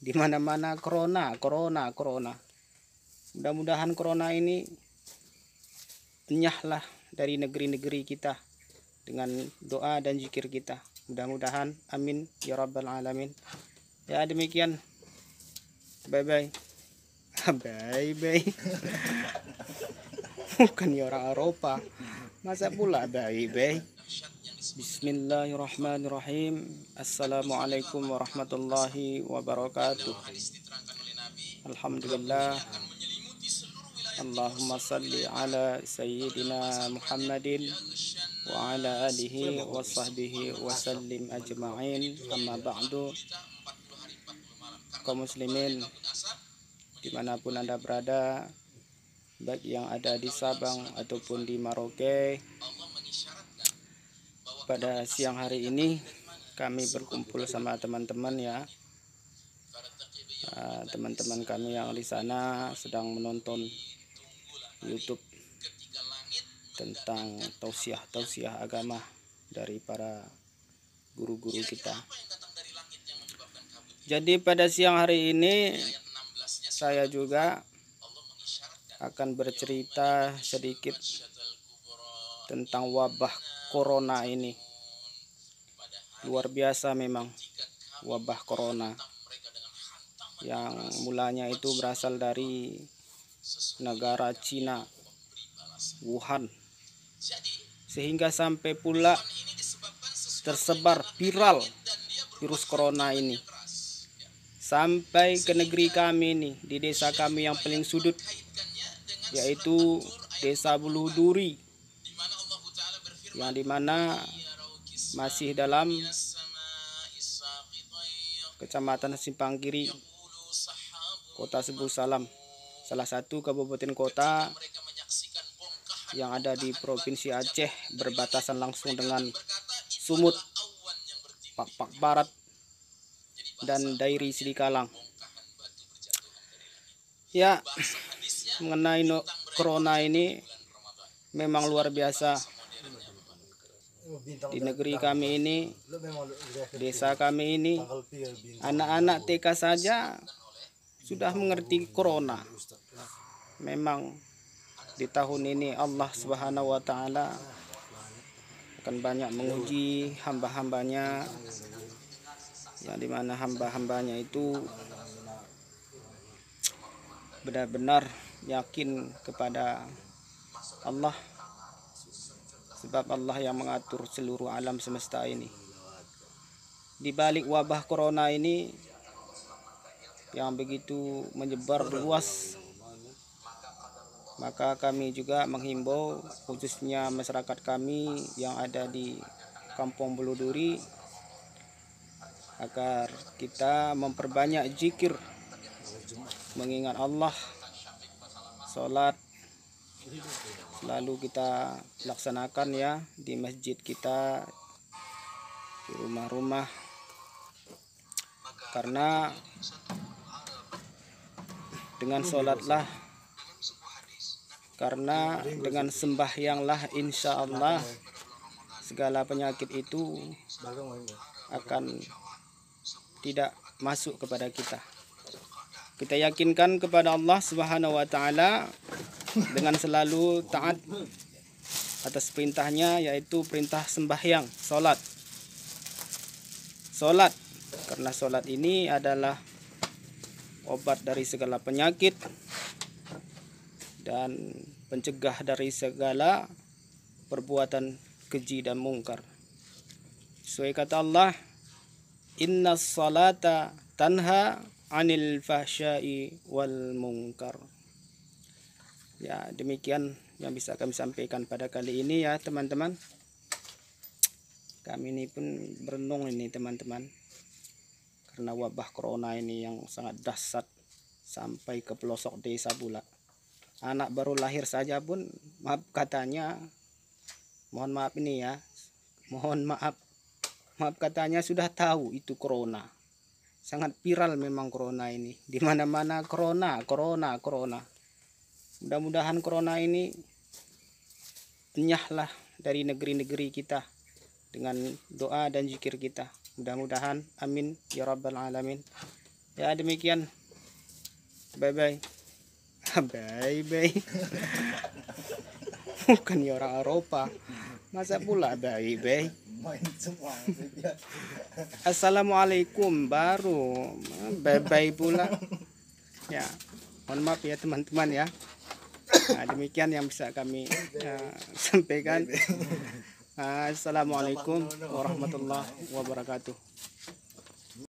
Di mana-mana corona. Mudah-mudahan corona ini enyahlah dari negeri-negeri kita dengan doa dan zikir kita. Mudah-mudahan, amin ya rabbal alamin. Ya, demikian. Bye bye. Bye bye. Bukan ya orang Eropa. Masa pula bye bye. Bismillahirrahmanirrahim. Assalamualaikum warahmatullahi wabarakatuh. Alhamdulillah. Allahumma salli ala sayyidina Muhammadin wa ala alihi wa sahbihi wa sallim ajma'in. Amma ba'du. Kaum muslimin dimanapun Anda berada, baik yang ada di Sabang ataupun di Merauke, pada siang hari ini kami berkumpul sama teman-teman ya. Teman-teman kami yang di sana sedang menonton YouTube tentang tausiah agama dari para guru-guru kita. Jadi pada siang hari ini saya juga akan bercerita sedikit tentang wabah corona ini. Luar biasa memang wabah corona, yang mulanya itu berasal dari negara Cina, Wuhan, sehingga sampai pula tersebar viral virus corona ini sampai ke negeri kami ini, di desa kami yang paling sudut, yaitu Desa Buluhduri, yang dimana masih dalam Kecamatan Simpang Kiri, Kota Sebul Salam, salah satu kabupaten kota yang ada di Provinsi Aceh, berbatasan langsung dengan Sumut, Pak Barat, dan Dairi Sidikalang. Ya, mengenai corona ini memang luar biasa. Di negeri kami ini, desa kami ini, anak-anak TK saja sudah mengerti corona. Memang di tahun ini Allah Subhanahu wa Ta'ala akan banyak menguji hamba-hambanya, yang dimana hamba-hambanya itu benar-benar yakin kepada Allah, sebab Allah yang mengatur seluruh alam semesta ini. Di balik wabah corona ini yang begitu menyebar luas, maka kami juga menghimbau khususnya masyarakat kami yang ada di Kampung Buluhduri agar kita memperbanyak zikir, mengingat Allah. Sholat selalu kita laksanakan ya di masjid kita, di rumah-rumah, karena dengan sholatlah, karena dengan sembahyanglah insya Allah segala penyakit itu akan tidak masuk kepada kita. Kita yakinkan kepada Allah Subhanahu wa Ta'ala dengan selalu taat atas perintahnya, yaitu perintah sembahyang, sholat. Karena sholat ini adalah obat dari segala penyakit dan pencegah dari segala perbuatan keji dan mungkar. Sesuai kata Allah, innas salata tanha anil fahsyai wal munkar. Ya, demikian yang bisa kami sampaikan pada kali ini ya teman-teman. Kami ini pun berenung ini teman-teman, karena wabah corona ini yang sangat dahsyat sampai ke pelosok desa pula. Anak baru lahir saja pun maaf katanya, mohon maaf ini ya, mohon maaf katanya sudah tahu itu corona. Sangat viral memang corona ini. Di mana-mana corona. Mudah-mudahan corona ini enyahlah dari negeri-negeri kita dengan doa dan zikir kita. Mudah-mudahan, amin ya rabbal alamin. Ya demikian. Bye bye. Bye bye. Bukan ya orang Eropa. Masa pula bye bye. Main semua dia. Assalamualaikum baru. Bye bye pula. Ya. Mohon maaf ya teman-teman ya. Nah, demikian yang bisa kami sampaikan. Assalamualaikum warahmatullahi wabarakatuh.